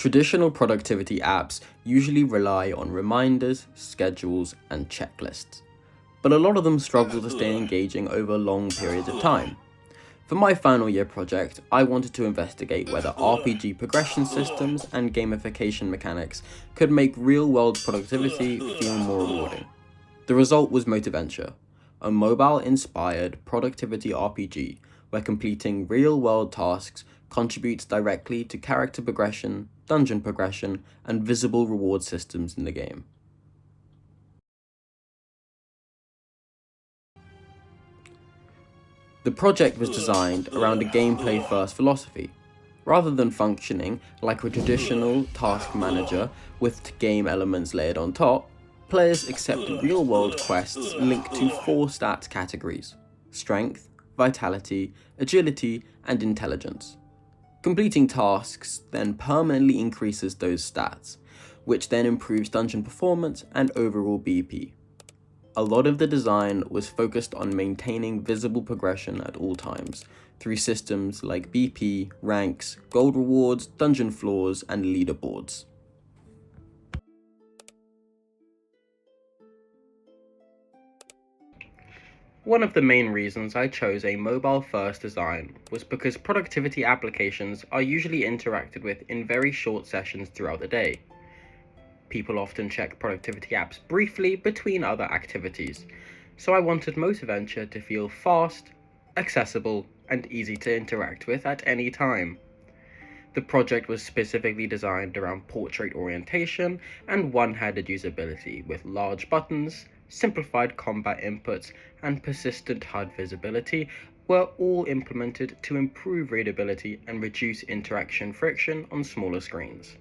Traditional productivity apps usually rely on reminders, schedules, and checklists, but a lot of them struggle to stay engaging over long periods of time. For my final year project, I wanted to investigate whether RPG progression systems and gamification mechanics could make real-world productivity feel more rewarding. The result was Motiventure, a mobile-inspired productivity RPG where completing real-world tasks contributes directly to character progression, dungeon progression, and visible reward systems in the game. The project was designed around a gameplay-first philosophy. Rather than functioning like a traditional task manager with game elements layered on top, players accept real-world quests linked to 4 stats categories: strength, vitality, agility, and intelligence. Completing tasks then permanently increases those stats, which then improves dungeon performance and overall BP. A lot of the design was focused on maintaining visible progression at all times, through systems like BP, ranks, gold rewards, dungeon floors, and leaderboards. One of the main reasons I chose a mobile-first design was because productivity applications are usually interacted with in very short sessions throughout the day. People often check productivity apps briefly between other activities, so I wanted Motiventure to feel fast, accessible, and easy to interact with at any time. The project was specifically designed around portrait orientation and one-handed usability, with large buttons, simplified combat inputs, and persistent HUD visibility were all implemented to improve readability and reduce interaction friction on smaller screens.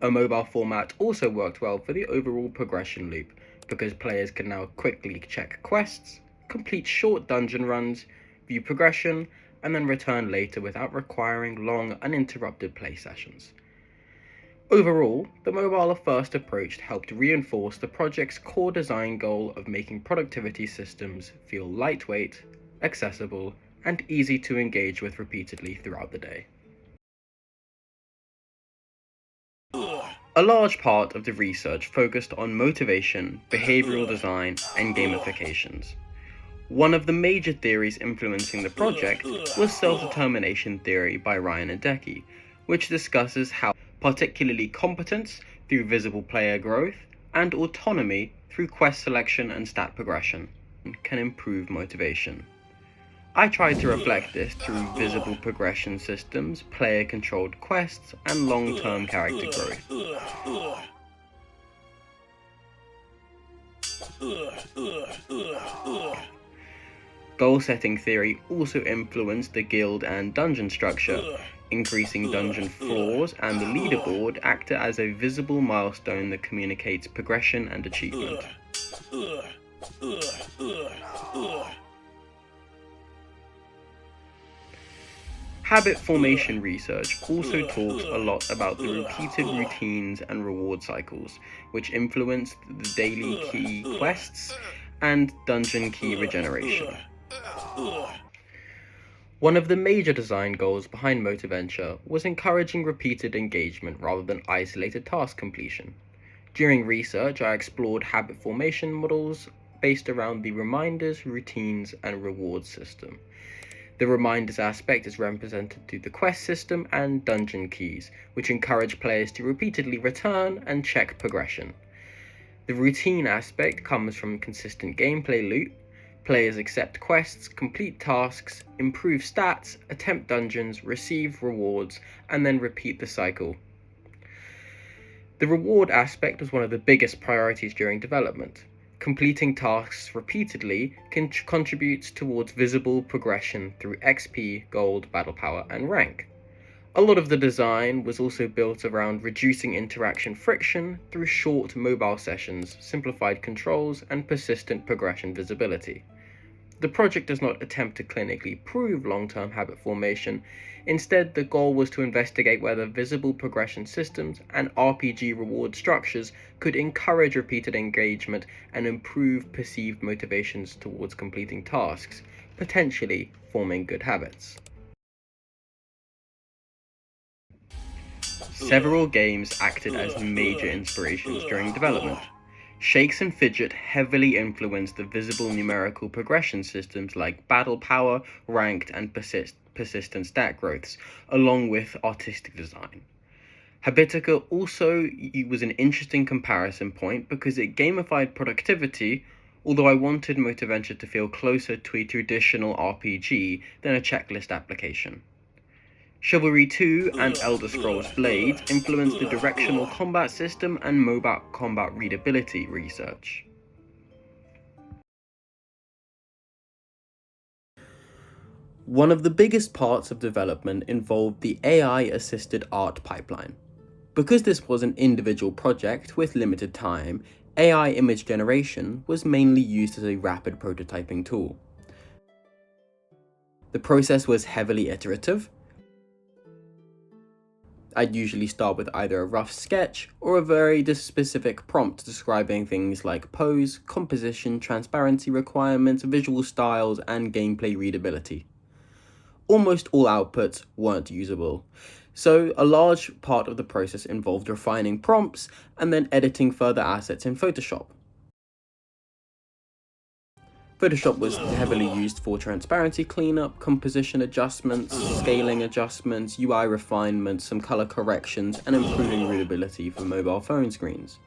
A mobile format also worked well for the overall progression loop, because players can now quickly check quests, complete short dungeon runs, view progression, and then return later without requiring long, uninterrupted play sessions. Overall, the mobile-first approach helped reinforce the project's core design goal of making productivity systems feel lightweight, accessible, and easy to engage with repeatedly throughout the day. A large part of the research focused on motivation, behavioral design, and gamifications. One of the major theories influencing the project was self-determination theory by Ryan and Decky, which discusses how particularly competence through visible player growth and autonomy through quest selection and stat progression can improve motivation. I tried to reflect this through visible progression systems, player-controlled quests, and long-term character growth. Goal-setting theory also influenced the guild and dungeon structure. Increasing dungeon floors and the leaderboard act as a visible milestone that communicates progression and achievement. Habit formation research also talks a lot about the repeated routines and reward cycles, which influence the daily key quests and dungeon key regeneration. One of the major design goals behind Motiventure was encouraging repeated engagement rather than isolated task completion. During research, I explored habit formation models based around the reminders, routines, and reward system. The reminders aspect is represented through the quest system and dungeon keys, which encourage players to repeatedly return and check progression. The routine aspect comes from consistent gameplay loop. Players accept quests, complete tasks, improve stats, attempt dungeons, receive rewards, and then repeat the cycle. The reward aspect was one of the biggest priorities during development. Completing tasks repeatedly contributes towards visible progression through XP, gold, battle power, and rank. A lot of the design was also built around reducing interaction friction through short mobile sessions, simplified controls, and persistent progression visibility. The project does not attempt to clinically prove long-term habit formation. Instead, the goal was to investigate whether visible progression systems and RPG reward structures could encourage repeated engagement and improve perceived motivations towards completing tasks, potentially forming good habits. Several games acted as major inspirations during development. Shakes and Fidget heavily influenced the visible numerical progression systems like battle power, ranked, and persistent stat growths, along with artistic design. Habitica also was an interesting comparison point because it gamified productivity, although I wanted Motiventure to feel closer to a traditional RPG than a checklist application. Chivalry 2 and Elder Scrolls Blades influenced the directional combat system and mobile combat readability research. One of the biggest parts of development involved the AI-assisted art pipeline. Because this was an individual project with limited time, AI image generation was mainly used as a rapid prototyping tool. The process was heavily iterative. I'd usually start with either a rough sketch or a very specific prompt describing things like pose, composition, transparency requirements, visual styles, and gameplay readability. Almost all outputs weren't usable, so a large part of the process involved refining prompts and then editing further assets in Photoshop. Photoshop was heavily used for transparency cleanup, composition adjustments, scaling adjustments, UI refinements, some color corrections, and improving readability for mobile phone screens.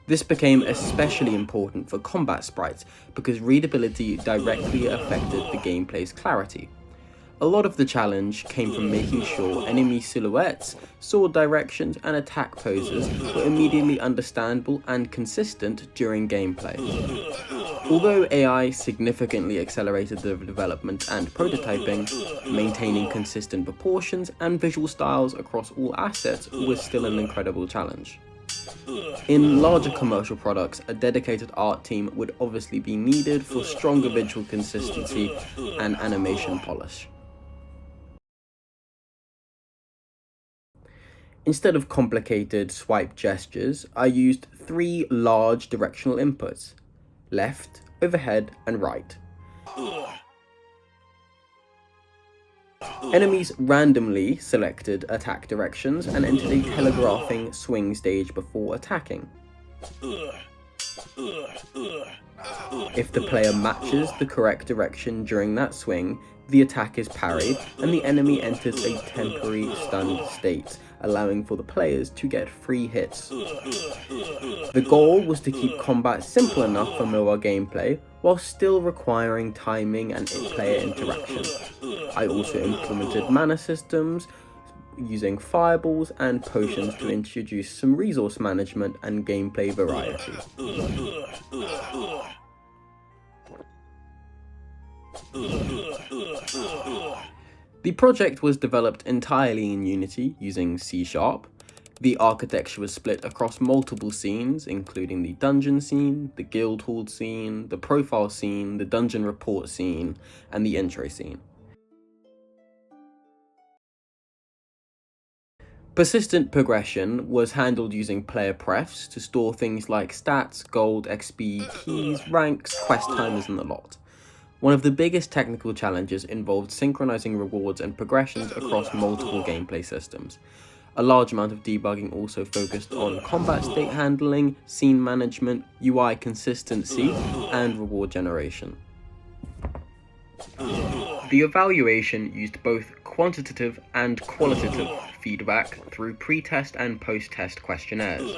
This became especially important for combat sprites because readability directly affected the gameplay's clarity. A lot of the challenge came from making sure enemy silhouettes, sword directions, and attack poses were immediately understandable and consistent during gameplay. Although AI significantly accelerated the development and prototyping, maintaining consistent proportions and visual styles across all assets was still an incredible challenge. In larger commercial products, a dedicated art team would obviously be needed for stronger visual consistency and animation polish. Instead of complicated swipe gestures, I used 3 large directional inputs: left, overhead, and right. Enemies randomly selected attack directions and entered a telegraphing swing stage before attacking. If the player matches the correct direction during that swing, the attack is parried and the enemy enters a temporary stunned state, allowing for the players to get free hits. The goal was to keep combat simple enough for mobile gameplay while still requiring timing and player interaction. I also implemented mana systems using fireballs and potions to introduce some resource management and gameplay variety. The project was developed entirely in Unity using C#. The architecture was split across multiple scenes, including the dungeon scene, the guild hall scene, the profile scene, the dungeon report scene, and the intro scene. Persistent progression was handled using player prefs to store things like stats, gold, XP, keys, ranks, quest timers, and the lot. One of the biggest technical challenges involved synchronizing rewards and progressions across multiple gameplay systems. A large amount of debugging also focused on combat state handling, scene management, UI consistency, and reward generation. The evaluation used both quantitative and qualitative feedback through pre-test and post-test questionnaires.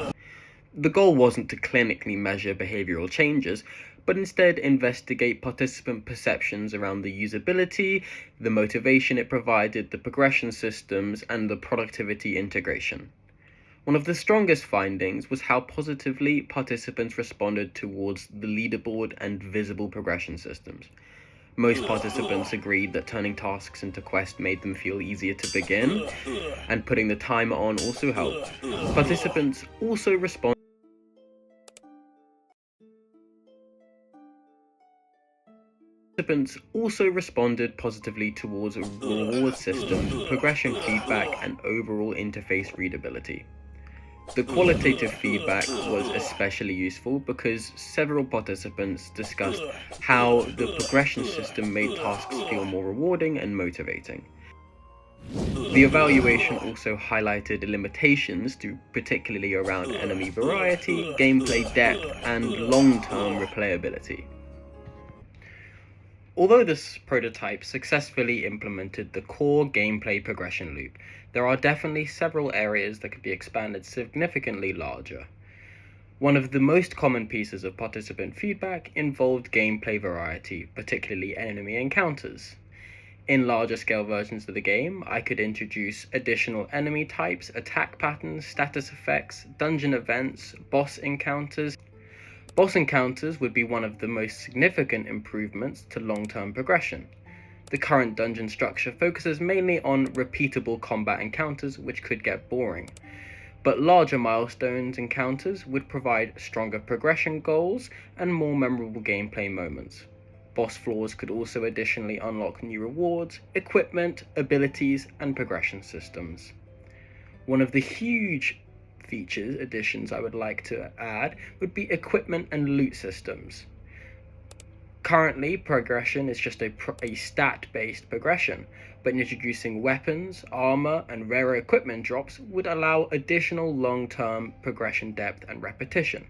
The goal wasn't to clinically measure behavioral changes, but instead investigate participant perceptions around the usability, the motivation it provided, the progression systems, and the productivity integration. One of the strongest findings was how positively participants responded towards the leaderboard and visible progression systems. Most participants agreed that turning tasks into quests made them feel easier to begin, and putting the timer on also helped. Participants also responded positively towards reward systems, progression feedback, and overall interface readability. The qualitative feedback was especially useful because several participants discussed how the progression system made tasks feel more rewarding and motivating. The evaluation also highlighted limitations particularly around enemy variety, gameplay depth, and long-term replayability. Although this prototype successfully implemented the core gameplay progression loop, there are definitely several areas that could be expanded significantly larger. One of the most common pieces of participant feedback involved gameplay variety, particularly enemy encounters. In larger scale versions of the game, I could introduce additional enemy types, attack patterns, status effects, dungeon events, boss encounters. Boss encounters would be one of the most significant improvements to long-term progression. The current dungeon structure focuses mainly on repeatable combat encounters, which could get boring. But larger milestones encounters would provide stronger progression goals and more memorable gameplay moments. Boss floors could also additionally unlock new rewards, equipment, abilities, and progression systems. One of the huge features additions I would like to add would be equipment and loot systems. Currently, progression is just a stat-based progression, but introducing weapons, armor, and rarer equipment drops would allow additional long-term progression depth and repetition.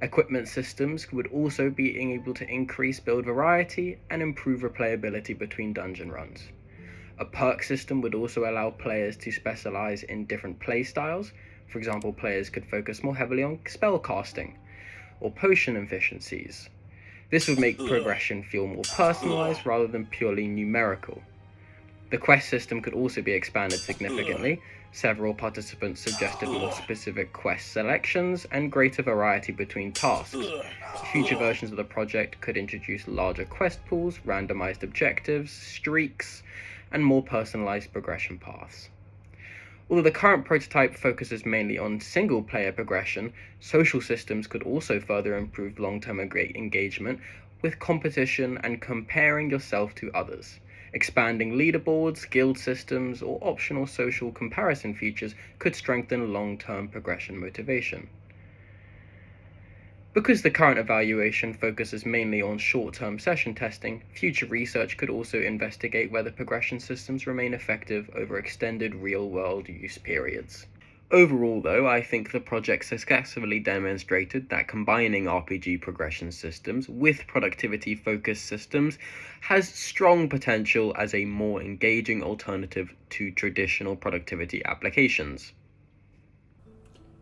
Equipment systems would also be able to increase build variety and improve replayability between dungeon runs. A perk system would also allow players to specialize in different playstyles. For example, players could focus more heavily on spell casting or potion efficiencies. This would make progression feel more personalized rather than purely numerical. The quest system could also be expanded significantly. Several participants suggested more specific quest selections and greater variety between tasks. Future versions of the project could introduce larger quest pools, randomized objectives, streaks, and more personalized progression paths. Although the current prototype focuses mainly on single-player progression, social systems could also further improve long-term engagement with competition and comparing yourself to others. Expanding leaderboards, guild systems, or optional social comparison features could strengthen long-term progression motivation. Because the current evaluation focuses mainly on short-term session testing, future research could also investigate whether progression systems remain effective over extended real-world use periods. Overall, though, I think the project successfully demonstrated that combining RPG progression systems with productivity-focused systems has strong potential as a more engaging alternative to traditional productivity applications.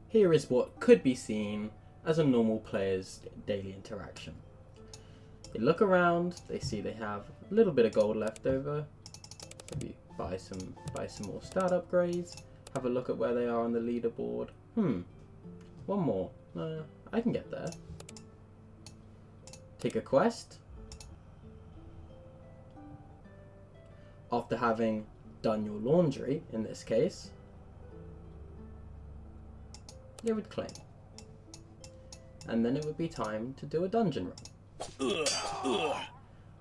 Here is what could be seen as a normal player's daily interaction. They look around, they see they have a little bit of gold left over, maybe buy some more stat upgrades, have a look at where they are on the leaderboard. One more. I can get there. Take a quest. After having done your laundry, in this case, it would claim. And then it would be time to do a dungeon run.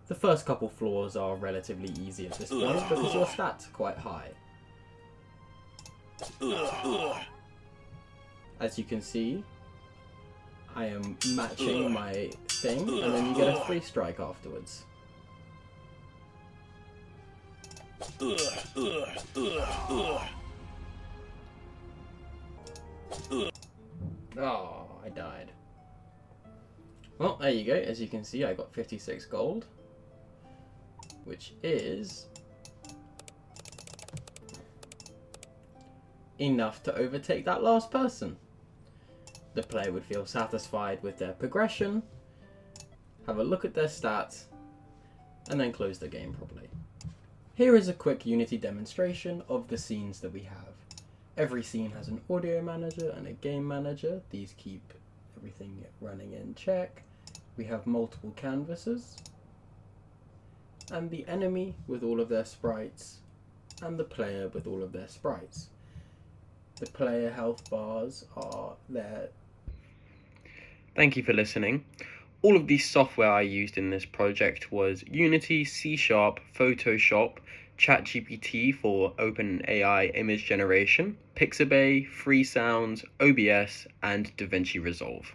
The first couple floors are relatively easy at this point because your stats are quite high. As you can see, I am matching my thing, and then you get a free strike afterwards. Oh, I died. Well, there you go. As you can see, I got 56 gold, which is enough to overtake that last person. The player would feel satisfied with their progression, have a look at their stats, and then close the game properly. Here is a quick Unity demonstration of the scenes that we have. Every scene has an audio manager and a game manager. These keep everything running in check. We have multiple canvases, and the enemy with all of their sprites, and the player with all of their sprites. The player health bars are there. Thank you for listening. All of the software I used in this project was Unity, C#, Photoshop, ChatGPT for OpenAI image generation, Pixabay, Freesounds, OBS, and DaVinci Resolve.